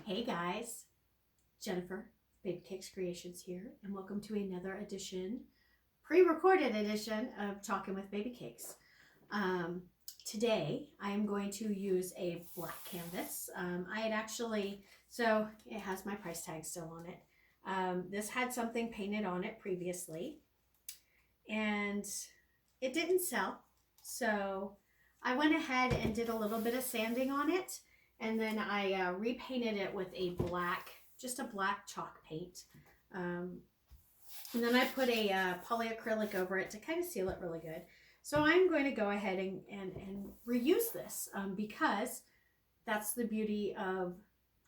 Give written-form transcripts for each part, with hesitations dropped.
Hey guys, Jennifer, Babycakes Creations here, and welcome to another edition, pre-recorded edition of Talking with Babycakes. Today I am going to use a black canvas. I had actually, so it has my price tag still on it. This had something painted on it previously, and it didn't sell, so I went ahead and did a little bit of sanding on it. And then I repainted it with a black, just a black chalk paint. And then I put a polyacrylic over it to kind of seal it really good. So I'm going to go ahead and reuse this because that's the beauty of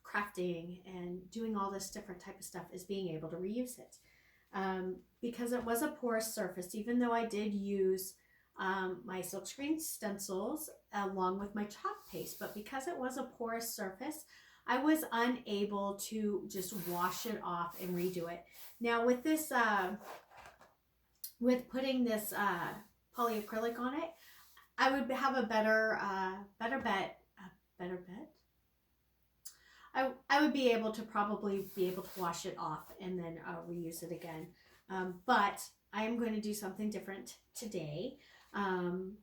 crafting and doing all this different type of stuff, is being able to reuse it. Because it was a porous surface, even though I did use my silkscreen stencils along with my chalk paste, but because it was a porous surface, I was unable to just wash it off and redo it. Now with this, with putting this polyacrylic on it, I would have a better bet. I would be able to probably be able to wash it off and then reuse it again. But I am going to do something different today.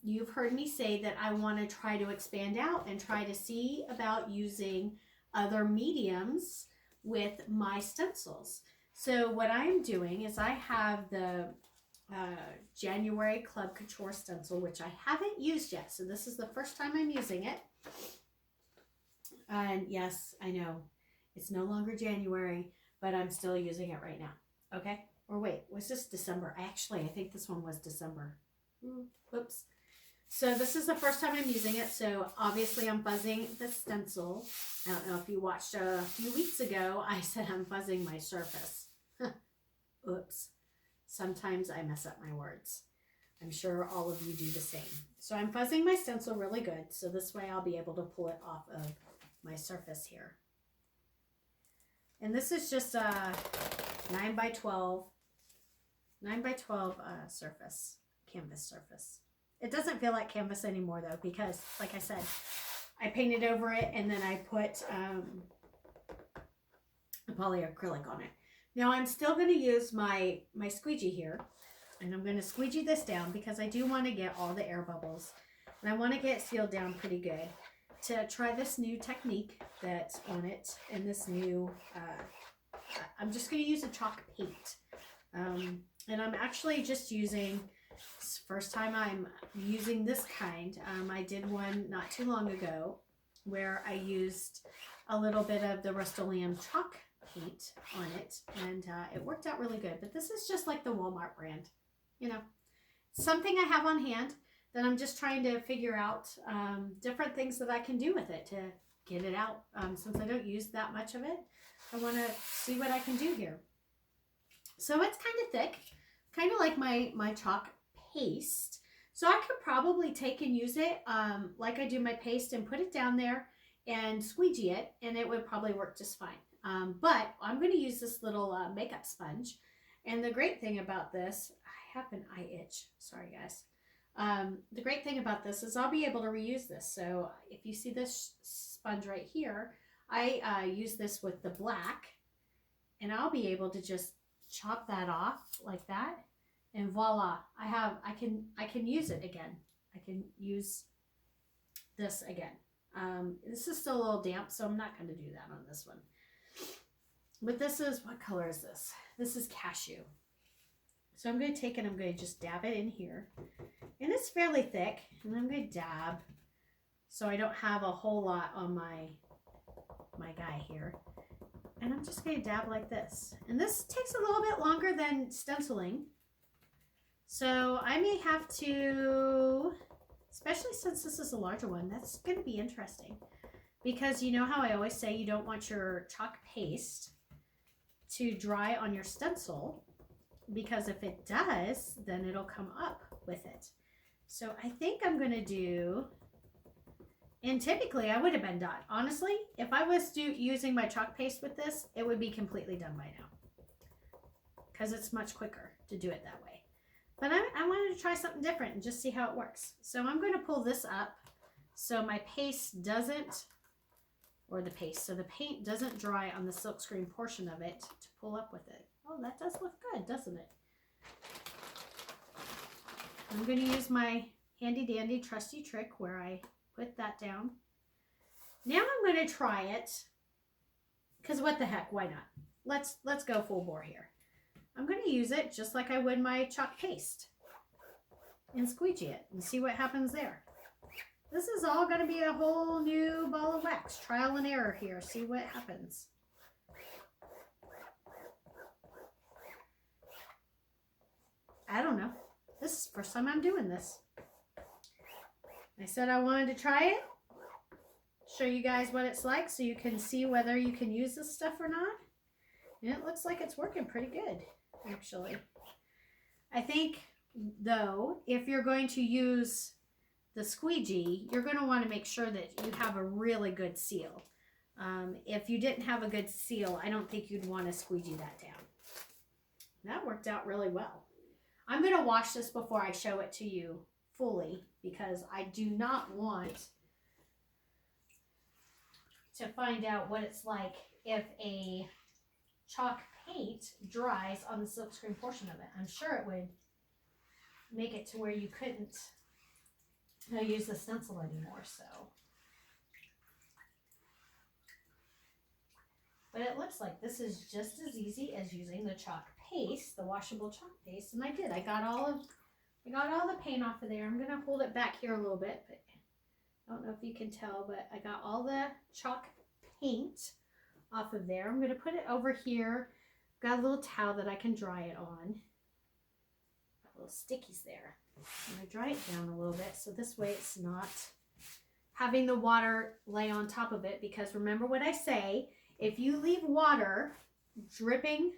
You've heard me say that I want to try to expand out and try to see about using other mediums with my stencils. So what I'm doing is I have the January Club Couture stencil, which I haven't used yet. So this is the first time I'm using it. And yes, I know it's no longer January, but I'm still using it right now. Okay? Or wait, was this December? I think this one was December. Whoops. So this is the first time I'm using it. So obviously I'm fuzzing the stencil. I don't know if you watched a few weeks ago, I said I'm fuzzing my surface. Oops. Sometimes I mess up my words. I'm sure all of you do the same. So I'm fuzzing my stencil really good. So this way I'll be able to pull it off of my surface here. And this is just a 9 by 12 surface. Canvas surface. It doesn't feel like canvas anymore though, because like I said, I painted over it and then I put a polyacrylic on it. Now I'm still going to use my squeegee here, and I'm going to squeegee this down because I do want to get all the air bubbles, and I want to get it sealed down pretty good to try this new technique that's on it. And this new I'm just going to use a chalk paint, and I'm actually just using, first time I'm using this kind. I did one not too long ago where I used a little bit of the Rust-Oleum chalk paint on it, and it worked out really good. But this is just like the Walmart brand, you know, something I have on hand that I'm just trying to figure out different things that I can do with it to get it out. Since I don't use that much of it, I want to see what I can do here. So it's kind of thick, kind of like my chalk paste. So I could probably take and use it like I do my paste and put it down there and squeegee it, and it would probably work just fine. But I'm going to use this little makeup sponge. And the great thing about this, I have an eye itch. Sorry, guys. The great thing about this is I'll be able to reuse this. So if you see this sponge right here, I use this with the black, and I'll be able to just chop that off like that. And voila, I can use it again. I can use this again. This is still a little damp, so I'm not going to do that on this one. But this is, what color is this? This is cashew. So I'm going to take it, I'm going to just dab it in here. And it's fairly thick, and I'm going to dab so I don't have a whole lot on my guy here. And I'm just going to dab like this. And this takes a little bit longer than stenciling. So I may have to, especially since this is a larger one, that's going to be interesting. Because you know how I always say you don't want your chalk paste to dry on your stencil, because if it does, then it'll come up with it. So I think I'm going to do, and typically I would have been done. Honestly, if I was using my chalk paste with this, it would be completely done by now, because it's much quicker to do it that way. But I wanted to try something different and just see how it works. So I'm going to pull this up so my paste doesn't or the paste, so the paint doesn't dry on the silkscreen portion of it to pull up with it. Oh, that does look good, doesn't it? I'm going to use my handy dandy trusty trick where I put that down. Now I'm going to try it, because what the heck, why not? Let's go full bore here. I'm going to use it just like I would my chalk paste and squeegee it and see what happens there. This is all going to be a whole new ball of wax. Trial and error here. See what happens. I don't know. This is the first time I'm doing this. I said I wanted to try it. Show you guys what it's like so you can see whether you can use this stuff or not. And it looks like it's working pretty good, actually. I think, though, if you're going to use the squeegee, you're going to want to make sure that you have a really good seal. If you didn't have a good seal, I don't think you'd want to squeegee that down. That worked out really well. I'm going to wash this before I show it to you fully because I do not want to find out what it's like if a chalk paint dries on the silkscreen portion of it. I'm sure it would make it to where you couldn't use the stencil anymore, so. But it looks like this is just as easy as using the chalk paste, the washable chalk paste, and I did. I got all the paint off of there. I'm gonna hold it back here a little bit, but I don't know if you can tell, but I got all the chalk paint off of there. I'm gonna put it over here. Got a little towel that I can dry it on. Got little stickies there. I'm gonna dry it down a little bit so this way it's not having the water lay on top of it, because remember what I say, if you leave water dripping,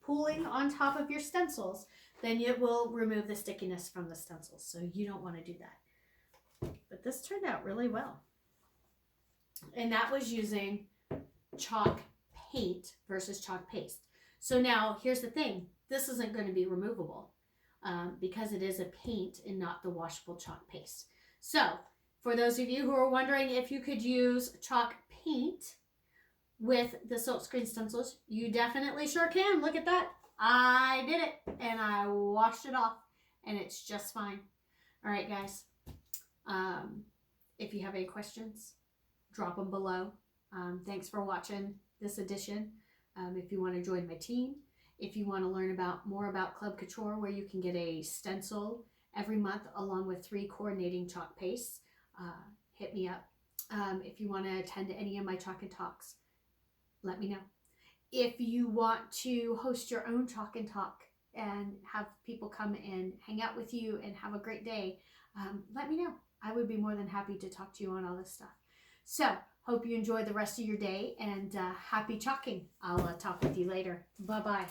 pooling on top of your stencils, then it will remove the stickiness from the stencils. So you don't want to do that. But this turned out really well. And that was using chalk paint versus chalk paste. So now here's the thing. This isn't going to be removable because it is a paint and not the washable chalk paste. So for those of you who are wondering if you could use chalk paint with the silkscreen stencils, you definitely sure can. Look at that. I did it and I washed it off and it's just fine. All right, guys. If you have any questions, drop them below. Thanks for watching this edition. If you want to join my team, if you want to learn more about Club Couture, where you can get a stencil every month along with 3 coordinating chalk pastes, hit me up. If you want to attend any of my Chalk and Talks, let me know. If you want to host your own Chalk and Talk and have people come and hang out with you and have a great day, let me know. I would be more than happy to talk to you on all this stuff. So, hope you enjoy the rest of your day and happy chalking. I'll talk with you later. Bye-bye.